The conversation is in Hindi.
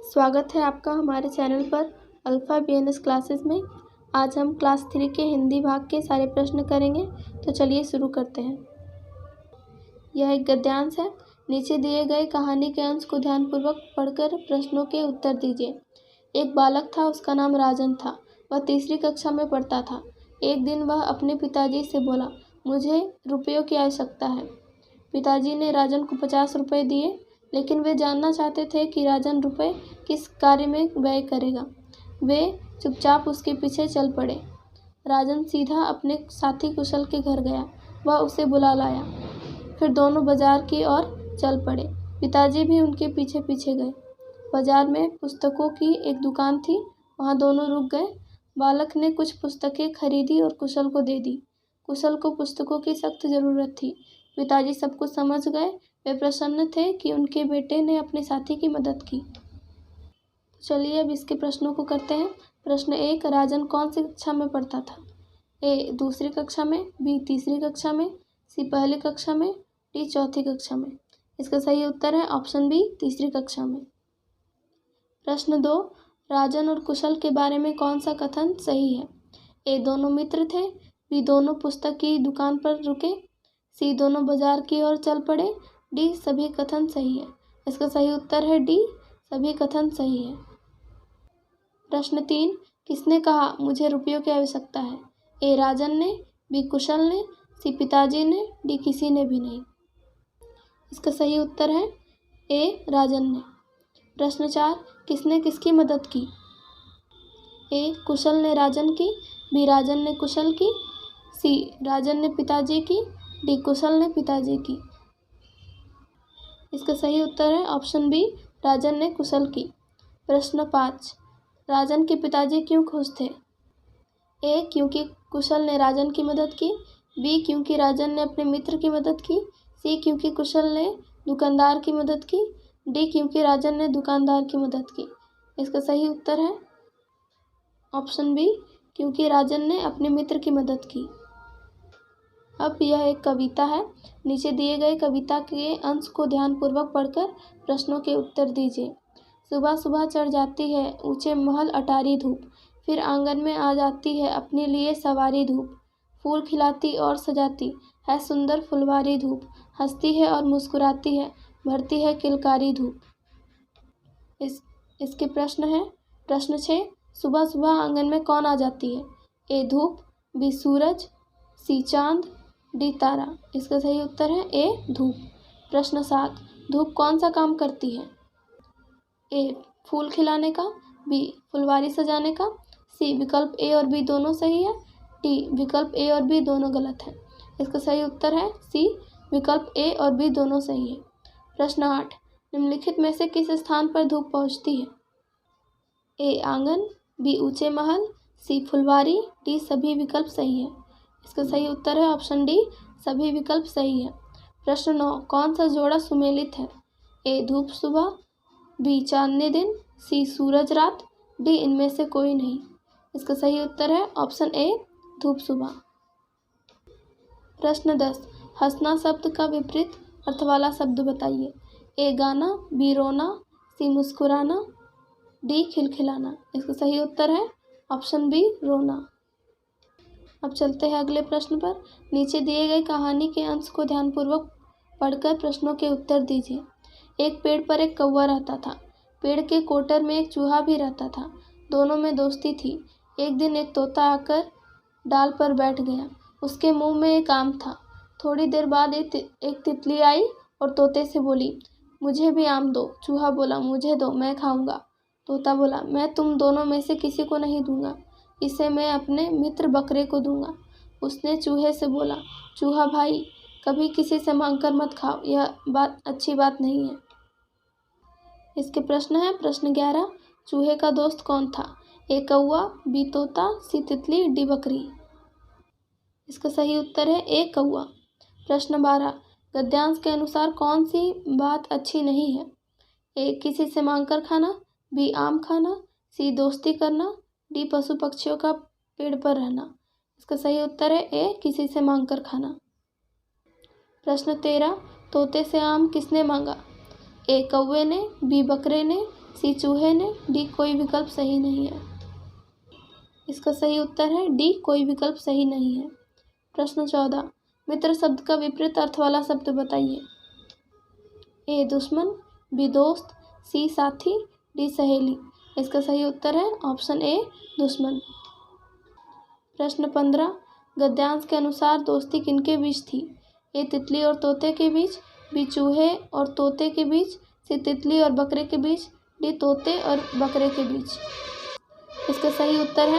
स्वागत है आपका हमारे चैनल पर अल्फ़ा BNS क्लासेस में। आज हम क्लास 3 के हिंदी भाग के सारे प्रश्न करेंगे, तो चलिए शुरू करते हैं। यह एक गद्यांश है। नीचे दिए गए कहानी के अंश को ध्यानपूर्वक पढ़कर प्रश्नों के उत्तर दीजिए। एक बालक था, उसका नाम राजन था। वह तीसरी कक्षा में पढ़ता था। एक दिन वह अपने पिताजी से बोला, मुझे रुपयों की आवश्यकता है। पिताजी ने राजन को 50 रुपये दिए, लेकिन वे जानना चाहते थे कि राजन रुपये किस कार्य में व्यय करेगा। वे चुपचाप उसके पीछे चल पड़े। राजन सीधा अपने साथी कुशल के घर गया। वह उसे बुला लाया। फिर दोनों बाजार की ओर चल पड़े। पिताजी भी उनके पीछे पीछे गए। बाजार में पुस्तकों की एक दुकान थी, वहाँ दोनों रुक गए। बालक ने कुछ पुस्तकें खरीदी और कुशल को दे दी। कुशल को पुस्तकों की सख्त ज़रूरत थी। पिताजी सब कुछ समझ गए। वे प्रसन्न थे कि उनके बेटे ने अपने साथी की मदद की। चलिए अब इसके प्रश्नों को करते हैं। प्रश्न 1, राजन कौन सी कक्षा में पढ़ता था? ए दूसरी कक्षा में, बी तीसरी कक्षा में, सी पहली कक्षा में, डी चौथी कक्षा में। इसका सही उत्तर है ऑप्शन बी, तीसरी कक्षा में। प्रश्न 2, राजन और कुशल के बारे में कौन सा कथन सही है? ए दोनों मित्र थे, बी दोनों पुस्तक की दुकान पर रुके, सी दोनों बाजार की ओर चल पड़े, डी सभी कथन सही है। इसका सही उत्तर है डी, सभी कथन सही है। प्रश्न 3, किसने कहा मुझे रुपयों की आवश्यकता है? ए राजन ने, बी कुशल ने, सी पिताजी ने, डी किसी ने भी नहीं। इसका सही उत्तर है ए राजन ने। प्रश्न 4, किसने किसकी मदद की? ए कुशल ने राजन की, बी राजन ने कुशल की, सी राजन ने पिताजी की, डी कुशल ने पिताजी की। इसका सही उत्तर है ऑप्शन बी, राजन ने कुशल की। प्रश्न 5, राजन के पिताजी क्यों खुश थे? ए क्योंकि कुशल ने राजन की मदद की, बी क्योंकि राजन ने अपने मित्र की मदद की, सी क्योंकि कुशल ने दुकानदार की मदद की, डी क्योंकि राजन ने दुकानदार की मदद की। इसका सही उत्तर है ऑप्शन बी, क्योंकि राजन ने अपने मित्र की मदद की। अब यह एक कविता है। नीचे दिए गए कविता के अंश को ध्यानपूर्वक पढ़कर प्रश्नों के उत्तर दीजिए। सुबह सुबह चढ़ जाती है ऊंचे महल अटारी धूप, फिर आंगन में आ जाती है अपने लिए सवारी धूप। फूल खिलाती और सजाती है सुंदर फुलवारी धूप, हंसती है और मुस्कुराती है, भरती है किलकारी धूप। इसके प्रश्न है। प्रश्न 6, सुबह सुबह आंगन में कौन आ जाती है? ए धूप, बी सूरज, सी चांद, डी तारा। इसका सही उत्तर है ए धूप। प्रश्न 7, धूप कौन सा काम करती है? ए फूल खिलाने का, बी फुलवारी सजाने का, सी विकल्प ए और बी दोनों सही है, डी विकल्प ए और बी दोनों गलत है। इसका सही उत्तर है सी, विकल्प ए और बी दोनों सही है। प्रश्न 8, निम्नलिखित में से किस स्थान पर धूप पहुंचती है? ए आंगन, बी ऊंचे महल, सी फुलवारी, डी सभी विकल्प सही है। इसका सही उत्तर है ऑप्शन डी, सभी विकल्प सही है। प्रश्न 9, कौन सा जोड़ा सुमेलित है? ए धूप सुबह, बी चांदनी दिन, सी सूरज रात, डी इनमें से कोई नहीं। इसका सही उत्तर है ऑप्शन ए, धूप सुबह। प्रश्न 10, हंसना शब्द का विपरीत अर्थ वाला शब्द बताइए। ए गाना, बी रोना, सी मुस्कुराना, डी खिलखिलाना। इसका सही उत्तर है ऑप्शन बी, रोना। अब चलते हैं अगले प्रश्न पर। नीचे दिए गए कहानी के अंश को ध्यानपूर्वक पढ़कर प्रश्नों के उत्तर दीजिए। एक पेड़ पर एक कौवा रहता था। पेड़ के कोटर में एक चूहा भी रहता था। दोनों में दोस्ती थी। एक दिन एक तोता आकर डाल पर बैठ गया। उसके मुंह में एक आम था। थोड़ी देर बाद एक तितली आई और तोते से बोली, मुझे भी आम दो। चूहा बोला, मुझे दो, मैं खाऊंगा। तोता बोला, मैं तुम दोनों में से किसी को नहीं दूंगा, इसे मैं अपने मित्र बकरे को दूंगा। उसने चूहे से बोला, चूहा भाई, कभी किसी से मांगकर मत खाओ, यह बात अच्छी बात नहीं है। इसके प्रश्न है। प्रश्न 11, चूहे का दोस्त कौन था? ए कौवा, बी तोता, सी तितली, डी बकरी। इसका सही उत्तर है ए कौवा। प्रश्न 12, गद्यांश के अनुसार कौन सी बात अच्छी नहीं है? ए किसी से मांगकर खाना, बी आम खाना, सी दोस्ती करना, डी पशु पक्षियों का पेड़ पर रहना। इसका सही उत्तर है ए किसी से मांगकर खाना। प्रश्न 13, तोते से आम किसने मांगा? ए कौवे ने, बी बकरे ने, सी चूहे ने, डी कोई विकल्प सही नहीं है। इसका सही उत्तर है डी कोई विकल्प सही नहीं है। प्रश्न 14, मित्र शब्द का विपरीत अर्थ वाला शब्द बताइए। ए दुश्मन, बी दोस्त, सी साथी, डी सहेली। इसका सही उत्तर है ऑप्शन ए दुश्मन। प्रश्न 15, गद्यांश के अनुसार दोस्ती किनके बीच थी। ए तितली और तोते के बीच, बी चूहे और तोते के बीच, सी तितली और बकरे के बीच, डी तोते और बकरे के बीच। इसका सही उत्तर है